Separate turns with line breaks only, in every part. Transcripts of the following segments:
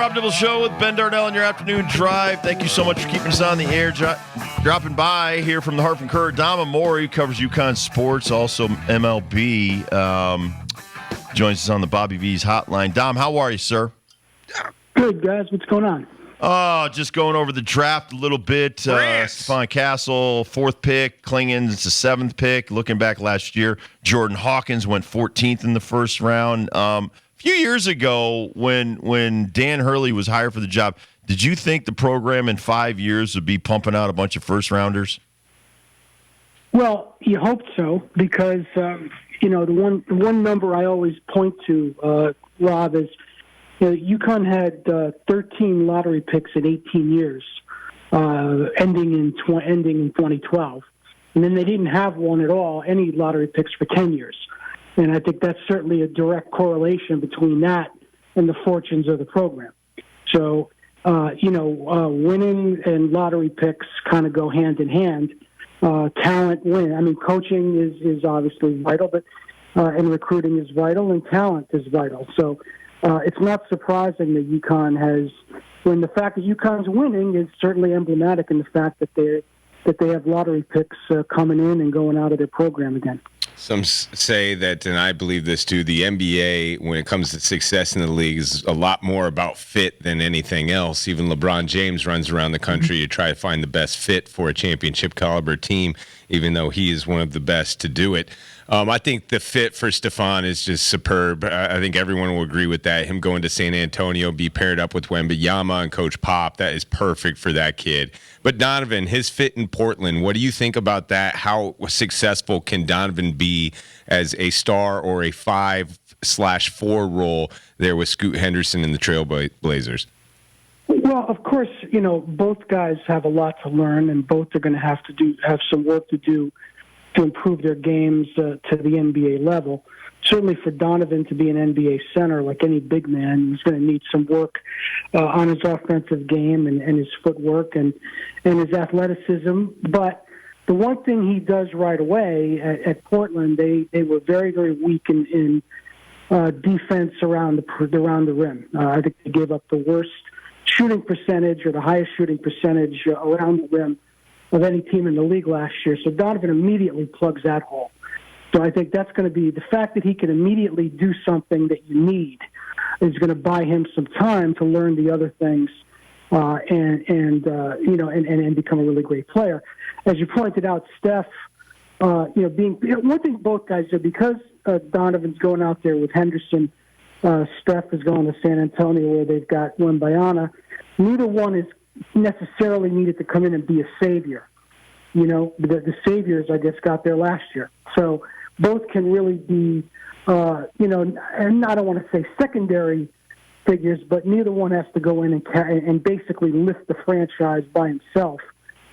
Rob Dibble Show with Ben Darnell on your afternoon drive. Thank you so much for keeping us on the air. Dropping by here from the Hartford Courant, Dom Amore, who covers Uconn sports, also MLB, joins us on the Bobby V's hotline. Dom, how are you, sir?
Good, guys. What's going on?
Oh, just going over the draft a little bit. Stephon Castle, 4th pick. Klingen's the 7th pick. Looking back last year, Jordan Hawkins went 14th in the first round. A few years ago, when Dan Hurley was hired for the job, did you think the program in 5 years would be pumping out a bunch of first-rounders?
Well, you hoped so because, the one number I always point to, Rob, is UConn had 13 lottery picks in 18 years, ending in 2012. And then they didn't have one at all, any lottery picks for 10 years. And I think that's certainly a direct correlation between that and the fortunes of the program. So, winning and lottery picks kind of go hand in hand. Talent win. I mean, coaching is obviously vital, but and recruiting is vital, and talent is vital. So it's not surprising that UConn has. When the fact that UConn's winning is certainly emblematic in the fact that they have lottery picks coming in and going out of their program again.
Some say that, and I believe this too, the NBA, when it comes to success in the league, is a lot more about fit than anything else. Even LeBron James runs around the country to try to find the best fit for a championship caliber team, even though he is one of the best to do it. I think the fit for Stephon is just superb. I think everyone will agree with that. Him going to San Antonio, be paired up with Wembanyama and Coach Pop, that is perfect for that kid. But Donovan, his fit in Portland, what do you think about that? How successful can Donovan be as a star or a 5/4 role there with Scoot Henderson and the Trailblazers?
Well, of course, both guys have a lot to learn, and both are going to have some work to do to improve their games to the NBA level. Certainly for Donovan to be an NBA center, like any big man, he's going to need some work on his offensive game and his footwork and his athleticism. But the one thing he does right away at Portland, they were very, very weak in defense around the rim. I think they gave up the worst shooting percentage or the highest shooting percentage around the rim of any team in the league last year. So Donovan immediately plugs that hole. So I think that's going to be the fact that he can immediately do something that you need is going to buy him some time to learn the other things and become a really great player. As you pointed out, Steph, being one thing both guys do, because Donovan's going out there with Henderson, Steph is going to San Antonio where they've got Wembanyama. Neither one is necessarily needed to come in and be a savior. The saviors, I guess, got there last year. So both can really be, and I don't want to say secondary figures, but neither one has to go in and basically lift the franchise by himself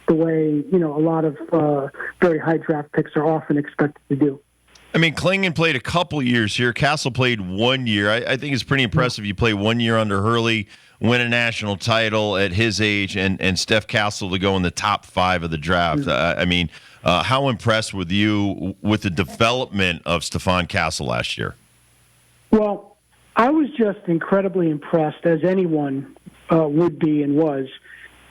the way, a lot of very high draft picks are often expected to do.
I mean, Klingen played a couple years here. Castle played 1 year. I think it's pretty impressive. You play 1 year under Hurley, win a national title at his age, and Steph Castle to go in the top 5 of the draft. How impressed were you with the development of Stephon Castle last year? Well,
I was just incredibly impressed, as anyone would be and was,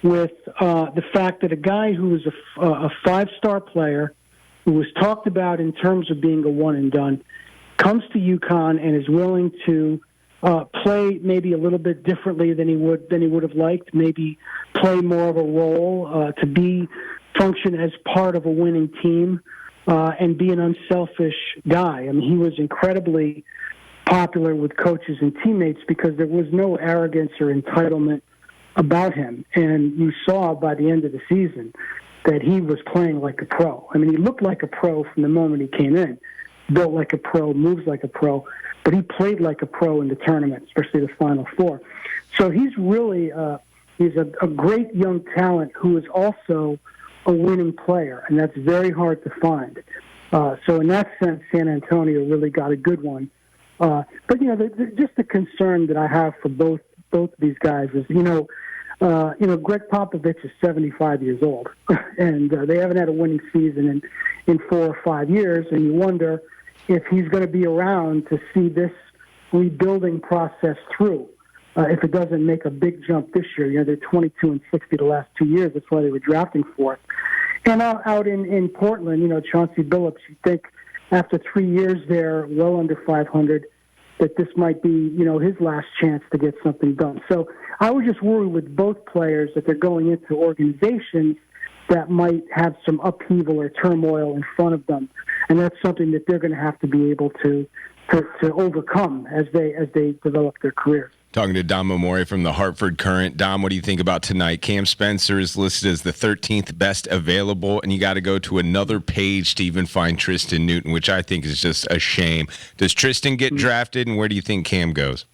with the fact that a guy who was a 5-star player, who was talked about in terms of being a one-and-done, comes to UConn and is willing to play maybe a little bit differently than he would have liked, maybe play more of a role, to function as part of a winning team, and be an unselfish guy. I mean, he was incredibly popular with coaches and teammates because there was no arrogance or entitlement about him. And you saw by the end of the season that he was playing like a pro. I mean, he looked like a pro from the moment he came in, built like a pro, moves like a pro, but he played like a pro in the tournament, especially the Final Four. So he's really he's a great young talent who is also a winning player, and that's very hard to find. So in that sense, San Antonio really got a good one. But, just the concern that I have for both of these guys is, Greg Popovich is 75 years old, and they haven't had a winning season in 4 or 5 years, and you wonder if he's going to be around to see this rebuilding process through. if it doesn't make a big jump this year. They're 22-60 the last 2 years. That's why they were drafting fourth. And out in Portland, Chauncey Billups, you think after 3 years there, well under 500, that this might be, his last chance to get something done. So I would just worry with both players that they're going into organizations that might have some upheaval or turmoil in front of them. And that's something that they're going to have to be able to overcome as they develop their careers.
Talking to Dom Amore from the Hartford Courant. Dom, what do you think about tonight? Cam Spencer is listed as the 13th best available, and you got to go to another page to even find Tristan Newton, which I think is just a shame. Does Tristan get drafted, and where do you think Cam goes?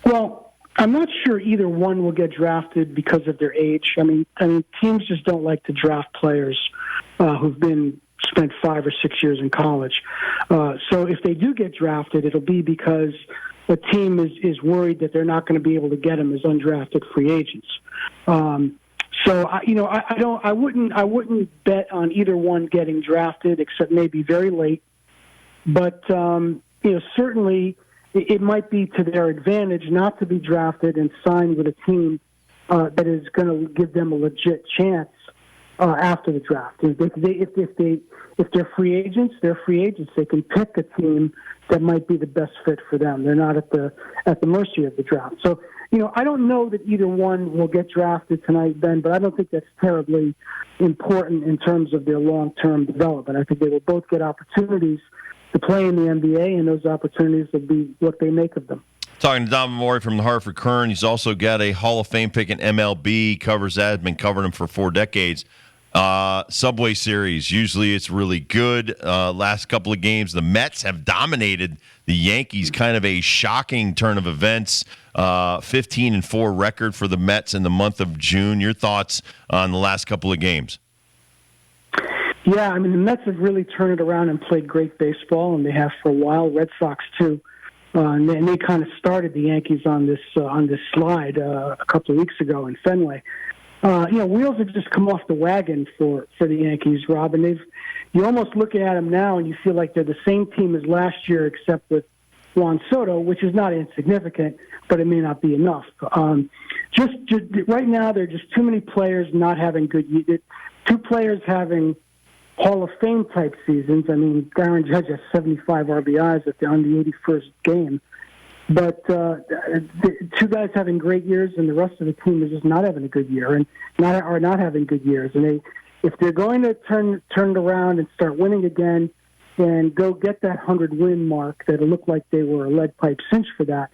Well, I'm not sure either one will get drafted because of their age. I mean, teams just don't like to draft players who've spent 5 or 6 years in college. So if they do get drafted, it'll be because a team is worried that they're not going to be able to get them as undrafted free agents. So I wouldn't bet on either one getting drafted, except maybe very late. But certainly it might be to their advantage not to be drafted and signed with a team that is going to give them a legit chance after the draft. If they're free agents, they're free agents. They can pick a team that might be the best fit for them. They're not at the mercy of the draft. So, I don't know that either one will get drafted tonight, Ben, but I don't think that's terribly important in terms of their long-term development. I think they will both get opportunities to play in the NBA, and those opportunities will be what they make of them.
Talking to Dom Amore from the Hartford Courant. He's also got a Hall of Fame pick in MLB, covers that, been covering him for 4 decades. Subway Series, usually it's really good. Last couple of games, the Mets have dominated the Yankees. Kind of a shocking turn of events. 15-4 record for the Mets in the month of June. Your thoughts on the last couple of games?
Yeah, the Mets have really turned it around and played great baseball, and they have for a while. Red Sox too. And they kind of started the Yankees on this slide a couple of weeks ago in Fenway. Wheels have just come off the wagon for the Yankees, Rob, and you're almost looking at them now and you feel like they're the same team as last year except with Juan Soto, which is not insignificant, but it may not be enough. Just right now, there are just too many players not having good years. 2 players having Hall of Fame type seasons. Aaron Judge has 75 RBIs on the 81st game. But 2 guys having great years, and the rest of the team is just not having a good year, and not having good years. And if they're going to turn it around and start winning again, and go get that 100-win mark, that'll look like they were a lead pipe cinch for that,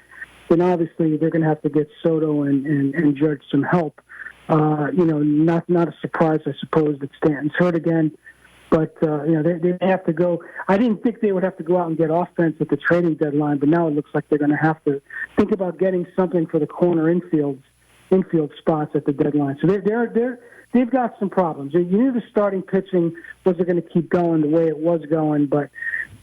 then obviously they're going to have to get Soto and Judge some help. Not a surprise, I suppose, that Stanton's hurt again. But, they have to go. I didn't think they would have to go out and get offense at the trading deadline, but now it looks like they're going to have to think about getting something for the corner infield spots at the deadline. So they've got some problems. You knew the starting pitching wasn't going to keep going the way it was going, but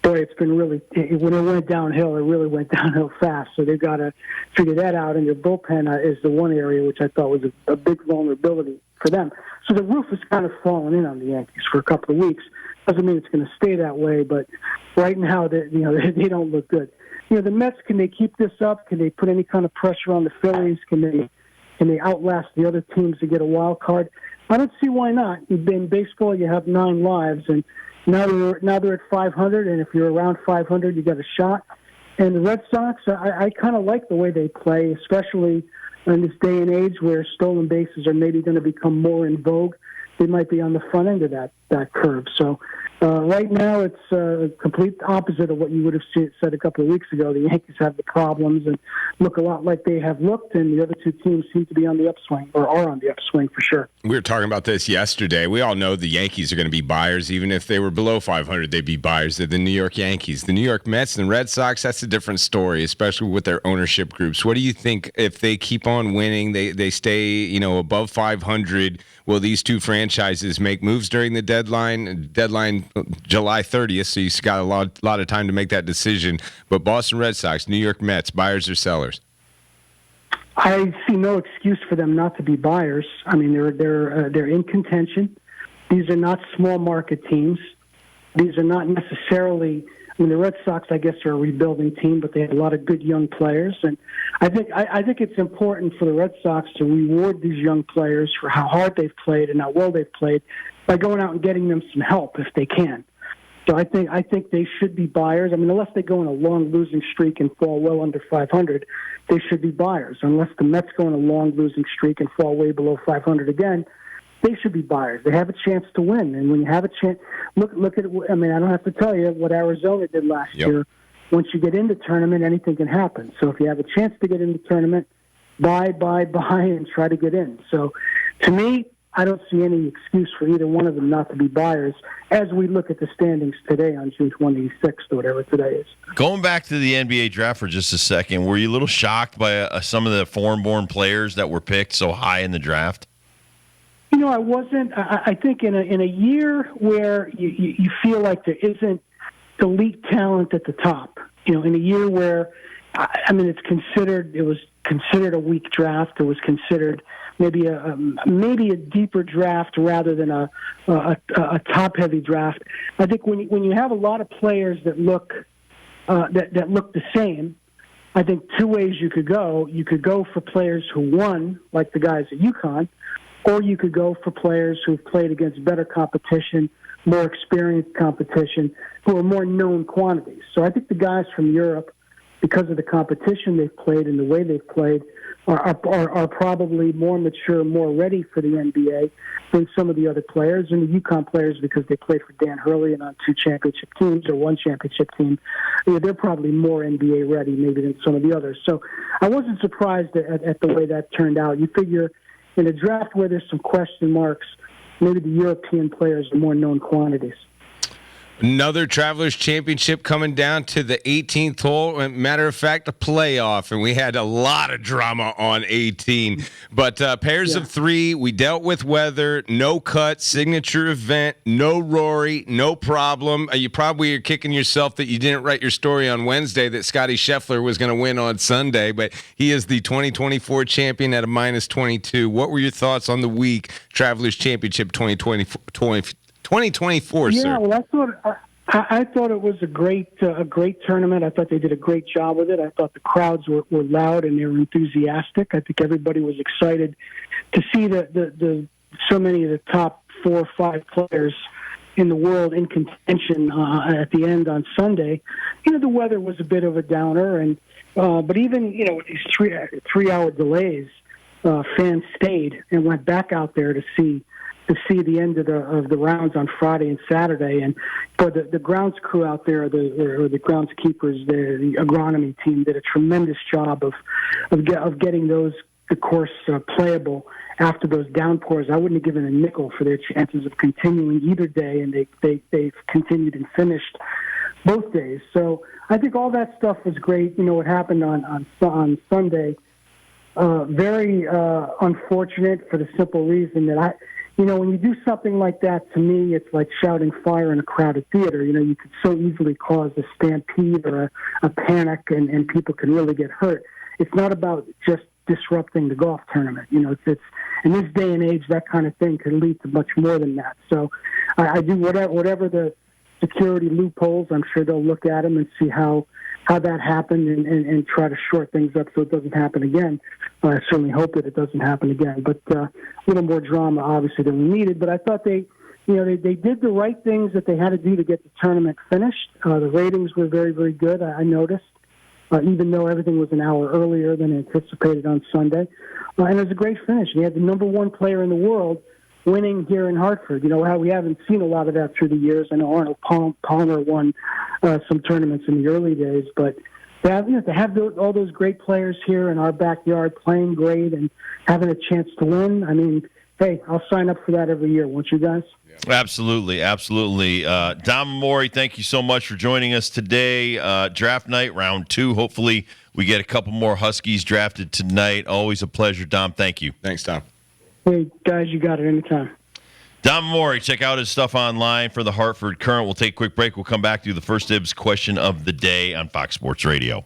boy, it's been really, when it went downhill, it really went downhill fast. So they've got to figure that out. And their bullpen is the one area which I thought was a big vulnerability for them. So the roof has kind of fallen in on the Yankees for a couple of weeks. Doesn't mean it's going to stay that way, but right now they don't look good. The Mets, can they keep this up? Can they put any kind of pressure on the Phillies? Can they outlast the other teams to get a wild card? I don't see why not. In baseball, you have 9 lives, and now they're at 500, and if you're around 500, you got a shot. And the Red Sox, I kind of like the way they play, especially in this day and age where stolen bases are maybe going to become more in vogue. They might be on the front end of that curve. So right now it's a complete opposite of what you would have said a couple of weeks ago. The Yankees have the problems and look a lot like they have looked, and the other 2 teams seem to be on the upswing, or are on the upswing for sure.
We were talking about this yesterday. We all know the Yankees are going to be buyers. Even if they were below 500, they'd be buyers. They're the New York Yankees. The New York Mets and Red Sox, that's a different story, especially with their ownership groups. What do you think if they keep on winning, they stay above 500, will these 2 franchises make moves during the deadline July 30th, so you've got a lot of time to make that decision. But Boston Red Sox, New York Mets, buyers or sellers?
I see no excuse for them not to be buyers. They're in contention. These are not small market teams. These are not necessarily I mean, the Red Sox, I guess, are a rebuilding team, but they have a lot of good young players. And I think it's important for the Red Sox to reward these young players for how hard they've played and how well they've played by going out and getting them some help if they can. So I think they should be buyers. I mean, unless they go on a long losing streak and fall well under 500, they should be buyers. Unless the Mets go on a long losing streak and fall way below 500 again, they should be buyers. They have a chance to win. And when you have a chance, look at it. I mean, I don't have to tell you what Arizona did last year. Once you get into tournament, anything can happen. So if you have a chance to get into tournament, buy, and try to get in. So to me, I don't see any excuse for either one of them not to be buyers as we look at the standings today on June 26th or whatever today is.
Going back to the NBA draft for just a second, were you a little shocked by some of the foreign-born players that were picked so high in the draft?
You know, I wasn't. I think in a year where you feel like there isn't elite talent at the top, you know, in a year where, I mean, it was considered a weak draft. It was considered maybe a deeper draft rather than a top-heavy draft. I think when you have a lot of players that look the same, I think two ways you could go. You could go for players who won, like the guys at Uconn, or you could go for players who've played against better competition, more experienced competition, who are more known quantities. So I think the guys from Europe, because of the competition they've played and the way they've played, are probably more mature, more ready for the NBA than some of the other players. And the UConn players, because they played for Dan Hurley and on two championship teams or one championship team, they're probably more NBA ready maybe than some of the others. So I wasn't surprised at the way that turned out. You figure in a draft where there's some question marks, maybe the European players are more known quantities.
Another Travelers Championship coming down to the 18th hole. Matter of fact, a playoff, and we had a lot of drama on 18. But pairs of three, we dealt with weather, no cut, signature event, no Rory, no problem. You probably are kicking yourself that you didn't write your story on Wednesday that Scotty Scheffler was going to win on Sunday, but he is the 2024 champion at a -22. What were your thoughts on the week, Travelers Championship 2024, sir?
Yeah, well, I thought it was a great tournament. I thought they did a great job with it. I thought the crowds were loud and they were enthusiastic. I think everybody was excited to see the so many of the top 4 or 5 players in the world in contention at the end on Sunday. You know, the weather was a bit of a downer, and but even with these 3-hour delays, fans stayed and went back out there to see the end of the rounds on Friday and Saturday. And for the grounds crew out there, the groundskeepers, the agronomy team did a tremendous job of getting the course playable after those downpours. I wouldn't have given a nickel for their chances of continuing either day, and they've continued and finished both days. So I think all that stuff was great. You know, what happened on Sunday, very unfortunate for the simple reason that when you do something like that, to me, it's like shouting fire in a crowded theater. You know, you could so easily cause a stampede or a panic, and people can really get hurt. It's not about just disrupting the golf tournament. You know, it's in this day and age, that kind of thing could lead to much more than that. So I do whatever the security loopholes, I'm sure they'll look at them and see how that happened and try to short things up so it doesn't happen again. I certainly hope that it doesn't happen again. But a little more drama, obviously, than we needed. But I thought they did the right things that they had to do to get the tournament finished. The ratings were very, very good, I noticed, even though everything was an hour earlier than anticipated on Sunday. And it was a great finish. We had the number 1 player in the world winning here in Hartford. You know, how we haven't seen a lot of that through the years. I know Arnold Palmer won some tournaments in the early days, but to have all those great players here in our backyard playing great and having a chance to win, I mean, hey, I'll sign up for that every year, won't you guys?
Absolutely, absolutely. Dom Amore, thank you so much for joining us today. Draft night, round 2. Hopefully we get a couple more Huskies drafted tonight. Always a pleasure, Dom. Thank you.
Thanks, Dom.
Hey, guys, you got it anytime.
Dom Amore, check out his stuff online for the Hartford Courant. We'll take a quick break. We'll come back to the First Dibs question of the day on Fox Sports Radio.